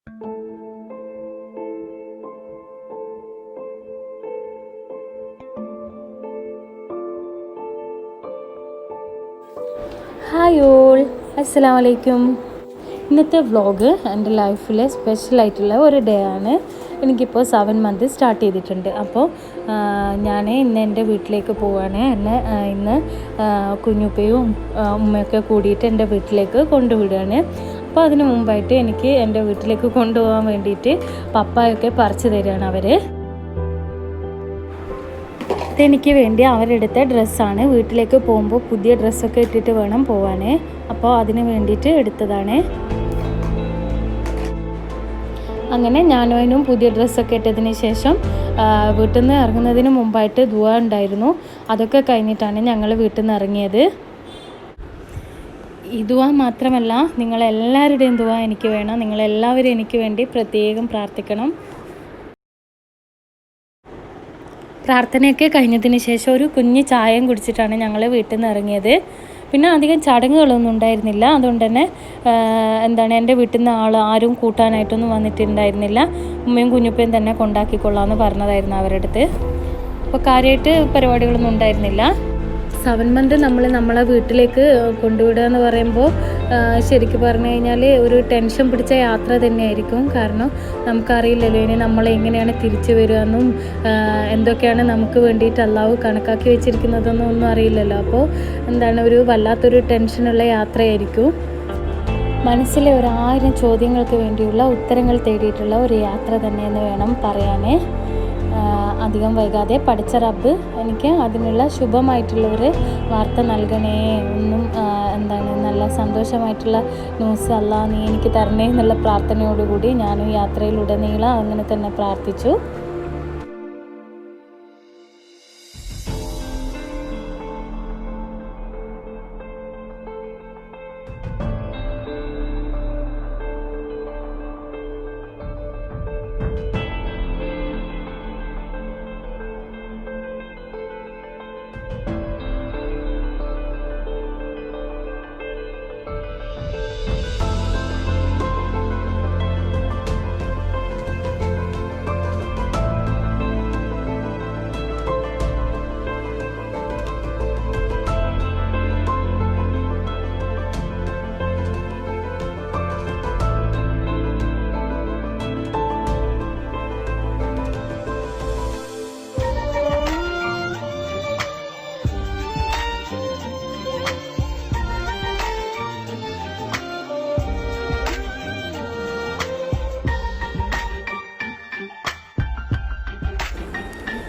Hi all, അസ്സലാമു അലൈക്കും. ഇന്നത്തെ വ്ളോഗ് എൻ്റെ ലൈഫിലെ സ്പെഷ്യലായിട്ടുള്ള ഒരു ഡേ ആണ്. എനിക്കിപ്പോൾ 7 മന്ത് സ്റ്റാർട്ട് ചെയ്തിട്ടുണ്ട്. അപ്പോൾ ഞാൻ ഇന്ന് എൻ്റെ വീട്ടിലേക്ക് പോവുകയാണ്. എന്നെ ഇന്ന് കുഞ്ഞുപ്പയും ഉമ്മയൊക്കെ കൂടിയിട്ട് എൻ്റെ വീട്ടിലേക്ക് കൊണ്ടുവിടുകയാണ്. അപ്പോൾ അതിന് മുമ്പായിട്ട് എനിക്ക് എൻ്റെ വീട്ടിലേക്ക് കൊണ്ടുപോകാൻ വേണ്ടിയിട്ട് പപ്പായൊക്കെ പറിച്ചു തരികയാണ് അവർ. ഇതെനിക്ക് വേണ്ടി അവരെടുത്ത ഡ്രസ്സാണ്. വീട്ടിലേക്ക് പോകുമ്പോൾ പുതിയ ഡ്രസ്സൊക്കെ ഇട്ടിട്ട് വേണം പോവാൻ. അപ്പോൾ അതിന് വേണ്ടിയിട്ട് എടുത്തതാണ്. അങ്ങനെ ഞാനും പുതിയ ഡ്രസ്സൊക്കെ ഇട്ടതിന് ശേഷം വീട്ടിൽ നിന്ന് ഇറങ്ങുന്നതിന് മുമ്പായിട്ട് ദുആ ഉണ്ടായിരുന്നു. അതൊക്കെ കഴിഞ്ഞിട്ടാണ് ഞങ്ങൾ വീട്ടിൽ നിന്ന് ഇറങ്ങിയത്. ഈ ദുആ മാത്രമല്ല, നിങ്ങളെല്ലാവരുടെയും ദുആ എനിക്ക് വേണം. നിങ്ങളെല്ലാവരും എനിക്ക് വേണ്ടി പ്രത്യേകം പ്രാർത്ഥിക്കണം. പ്രാർത്ഥനയൊക്കെ കഴിഞ്ഞതിന് ശേഷം ഒരു കുഞ്ഞ് ചായയും കുടിച്ചിട്ടാണ് ഞങ്ങൾ വീട്ടിൽ നിന്ന് ഇറങ്ങിയത്. പിന്നെ അധികം ചടങ്ങുകളൊന്നും ഉണ്ടായിരുന്നില്ല. അതുകൊണ്ട് തന്നെ എൻ്റെ വീട്ടിൽ നിന്ന് ആരും കൂട്ടാനായിട്ടൊന്നും വന്നിട്ടുണ്ടായിരുന്നില്ല. ഉമ്മയും കുഞ്ഞുപ്പയും തന്നെ കൊണ്ടാക്കിക്കൊള്ളാമെന്ന് പറഞ്ഞതായിരുന്നു അവരുടെ അടുത്ത്. അപ്പോൾ കാര്യമായിട്ട് പരിപാടികളൊന്നും ഉണ്ടായിരുന്നില്ല. 7 മന്ത് നമ്മളെ വീട്ടിലേക്ക് കൊണ്ടുവിടുക എന്ന് പറയുമ്പോൾ ശരിക്കും പറഞ്ഞു കഴിഞ്ഞാൽ ഒരു ടെൻഷൻ പിടിച്ച യാത്ര തന്നെയായിരിക്കും. കാരണം നമുക്കറിയില്ലല്ലോ ഇനി നമ്മൾ എങ്ങനെയാണ് തിരിച്ചു വരികയെന്നും എന്തൊക്കെയാണ് നമുക്ക് വേണ്ടിയിട്ട് അള്ളാഹു കണക്കാക്കി വെച്ചിരിക്കുന്നതെന്നും ഒന്നും അറിയില്ലല്ലോ. അപ്പോൾ ഒരു വല്ലാത്തൊരു ടെൻഷനുള്ള യാത്രയായിരിക്കും. മനസ്സിലെ 1000 ചോദ്യങ്ങൾക്ക് വേണ്ടിയുള്ള ഉത്തരങ്ങൾ തേടിയിട്ടുള്ള ഒരു യാത്ര തന്നെയെന്ന് വേണം പറയാൻ. അധികം വൈകാതെ പഠിച്ച റബ്ബ് എനിക്ക് അതിനുള്ള ശുഭമായിട്ടുള്ളൊരു വാർത്ത നൽകണേ, ഒന്നും നല്ല സന്തോഷമായിട്ടുള്ള ന്യൂസ് അല്ലാ നീ എനിക്ക് തരണേ എന്നുള്ള പ്രാർത്ഥനയോടുകൂടി ഞാനും യാത്രയിലുടനീളം അങ്ങനെ തന്നെ പ്രാർത്ഥിച്ചു.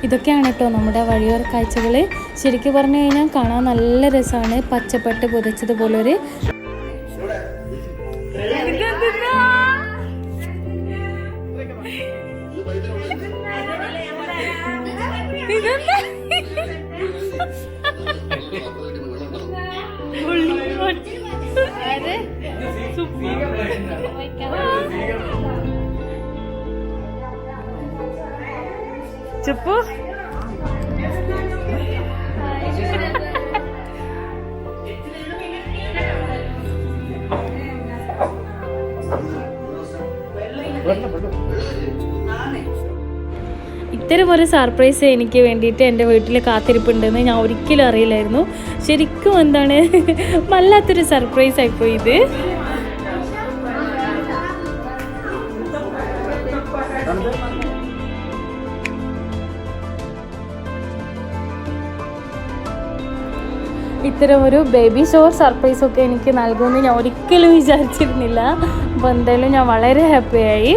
ഇതൊക്കെയാണ് കേട്ടോ നമ്മുടെ വഴിയോര കാഴ്ചകൾ. ശരിക്കും പറഞ്ഞു കഴിഞ്ഞാൽ കാണാൻ നല്ല രസമാണ്. പച്ചപ്പട്ട് പുതച്ചതുപോലൊരു ചുപ്പു ഇത്തരം ഒരു സർപ്രൈസ് എനിക്ക് വേണ്ടിയിട്ട് എൻ്റെ വീട്ടിൽ കാത്തിരിപ്പുണ്ടെന്ന് ഞാൻ ഒരിക്കലും അറിയില്ലായിരുന്നു. ശരിക്കും വല്ലാത്തൊരു സർപ്രൈസ് ആയിപ്പോയി ഇത്. ഇത്തരം ഒരു ബേബി ഷവർ സർപ്രൈസൊക്കെ എനിക്ക് നൽകുമെന്ന് ഞാൻ ഒരിക്കലും വിചാരിച്ചിരുന്നില്ല. അപ്പോൾ എന്തായാലും ഞാൻ വളരെ ഹാപ്പിയായി.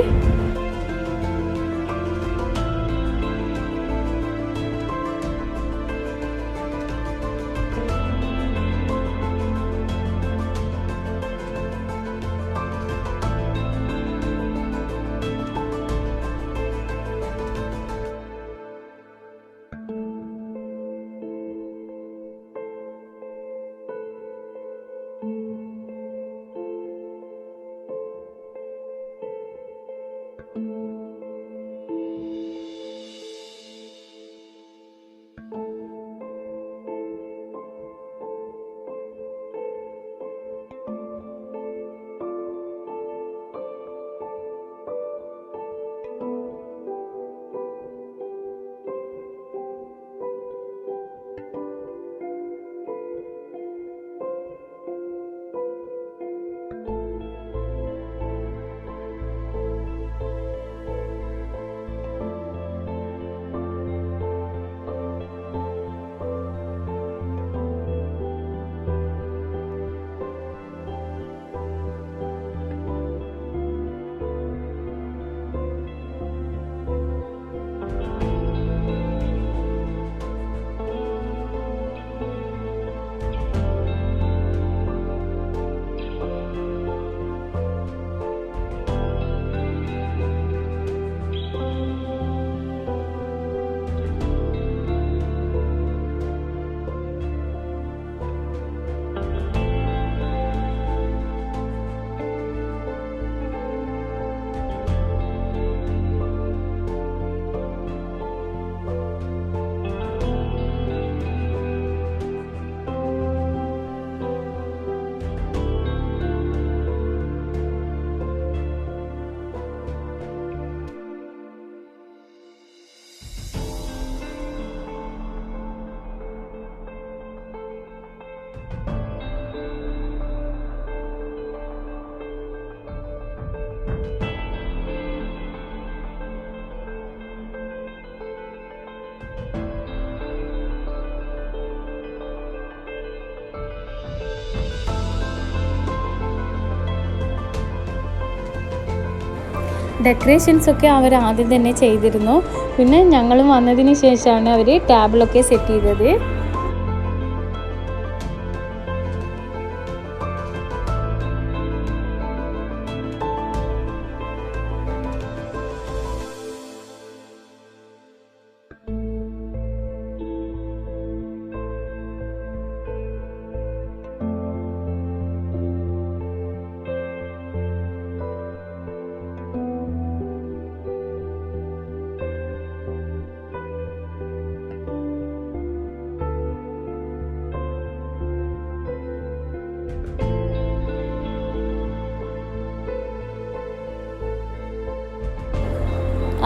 ഡെക്കറേഷൻസൊക്കെ അവർ ആദ്യം തന്നെ ചെയ്തിരുന്നു. പിന്നെ ഞങ്ങളും വന്നതിന് ശേഷമാണ് അവർ ടേബിളൊക്കെ സെറ്റ് ചെയ്തത്.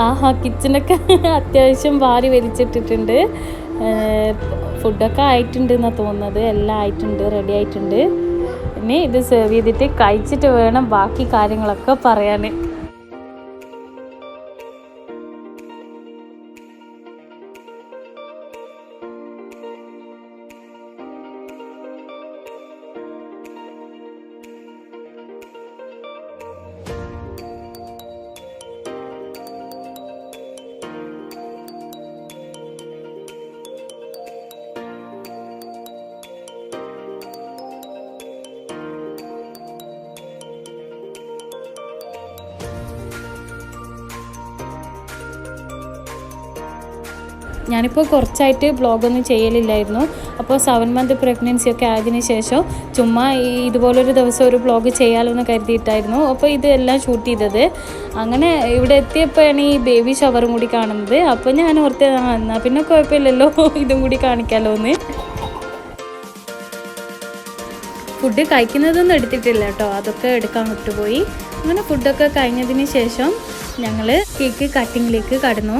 ആഹാ, കിച്ചണൊക്കെ അത്യാവശ്യം വാരി വലിച്ചിട്ടിട്ടുണ്ട്. ഫുഡൊക്കെ ആയിട്ടുണ്ട് എന്നാണ് തോന്നുന്നത്. എല്ലാം ആയിട്ടുണ്ട്, റെഡി ആയിട്ടുണ്ട്. ഇനി ഇത് സെർവ് ചെയ്തിട്ട് കഴിച്ചിട്ട് വേണം ബാക്കി കാര്യങ്ങളൊക്കെ പറയാൻ. ഞാനിപ്പോൾ കുറച്ചായിട്ട് വ്ളോഗൊന്നും ചെയ്യലില്ലായിരുന്നു. അപ്പോൾ 7 മന്ത് പ്രഗ്നൻസിയൊക്കെ ആയതിനു ശേഷം ചുമ്മാ ഇതുപോലൊരു ദിവസം ഒരു വ്ളോഗ് ചെയ്യാമല്ലോ എന്ന് കരുതിയിട്ടായിരുന്നു അപ്പോൾ ഇതെല്ലാം ഷൂട്ട് ചെയ്തത്. അങ്ങനെ ഇവിടെ എത്തിയപ്പോഴാണ് ഈ ബേബി ഷവറും കൂടി കാണുന്നത്. അപ്പോൾ ഞാൻ ഓർത്ത് എന്നാൽ പിന്നെ കുഴപ്പമില്ലല്ലോ, ഇതും കൂടി കാണിക്കാമല്ലോ എന്ന്. ഫുഡ് കഴിക്കുന്നതൊന്നും എടുത്തിട്ടില്ല കേട്ടോ, അതൊക്കെ എടുക്കാൻ വിട്ടുപോയി. അങ്ങനെ ഫുഡൊക്കെ കഴിഞ്ഞതിന് ശേഷം ഞങ്ങൾ കേക്ക് കട്ടിങ്ങിലേക്ക് കടന്നു.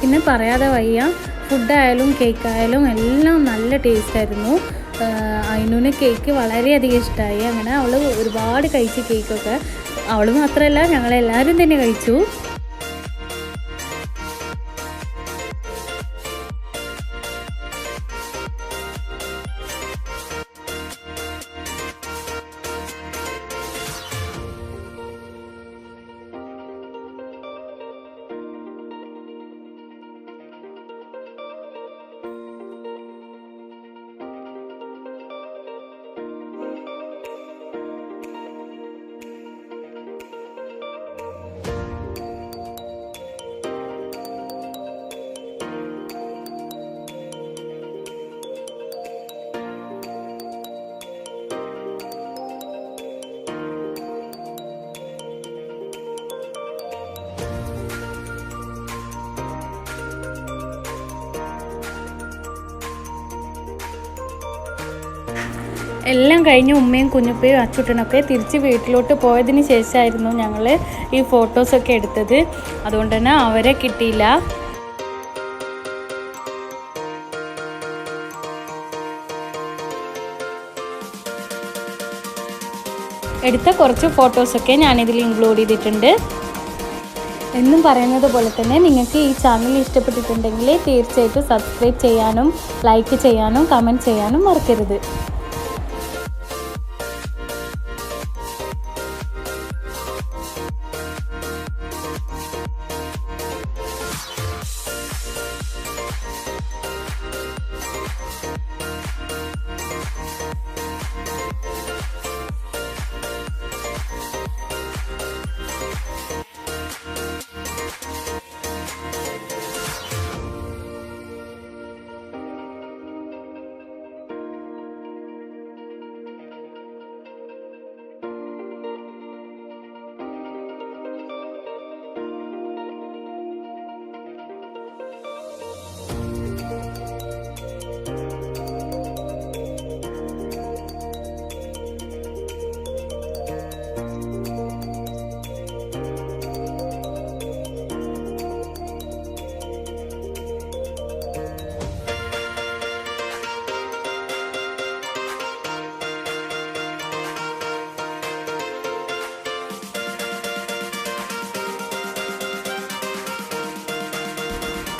പിന്നെ പറയാതെ വയ്യ, ഫുഡായാലും കേക്കായാലും എല്ലാം നല്ല ടേസ്റ്റായിരുന്നു. അയിനുവിന് കേക്ക് വളരെയധികം ഇഷ്ടമായി. അങ്ങനെ അവൾ ഒരുപാട് കഴിച്ചു കേക്കൊക്കെ. അവൾ മാത്രമല്ല, ഞങ്ങളെല്ലാവരും തന്നെ കഴിച്ചു. എല്ലാം കഴിഞ്ഞ് ഉമ്മയും കുഞ്ഞുപ്പയും അച്ചുട്ടനൊക്കെ തിരിച്ച് വീട്ടിലോട്ട് പോയതിന് ശേഷമായിരുന്നു ഞങ്ങൾ ഈ ഫോട്ടോസൊക്കെ എടുത്തത്. അതുകൊണ്ട് തന്നെ അവരെ കിട്ടിയില്ല. എടുത്ത കുറച്ച് ഫോട്ടോസൊക്കെ ഞാനിതിൽ ഇൻക്ലൂഡ് ചെയ്തിട്ടുണ്ട്. എന്നും പറയുന്നത് പോലെ തന്നെ നിങ്ങൾക്ക് ഈ ചാനൽ ഇഷ്ടപ്പെട്ടിട്ടുണ്ടെങ്കിൽ തീർച്ചയായിട്ടും സബ്സ്ക്രൈബ് ചെയ്യാനും ലൈക്ക് ചെയ്യാനും കമൻറ്റ് ചെയ്യാനും മറക്കരുത്.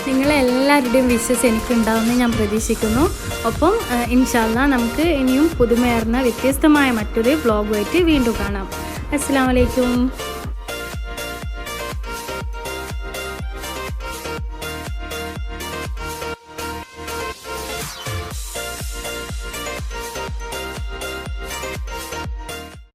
നിങ്ങളെല്ലാവരുടെയും വിശ്വസ് എനിക്കുണ്ടാവുമെന്ന് ഞാൻ പ്രതീക്ഷിക്കുന്നു. ഒപ്പം ഇൻഷാ അല്ലാഹ് നമുക്ക് ഇനിയും പുതുമയാർന്ന വ്യത്യസ്തമായ മറ്റൊരു വ്ളോഗുമായിട്ട് വീണ്ടും കാണാം. അസ്സലാമു അലൈക്കും.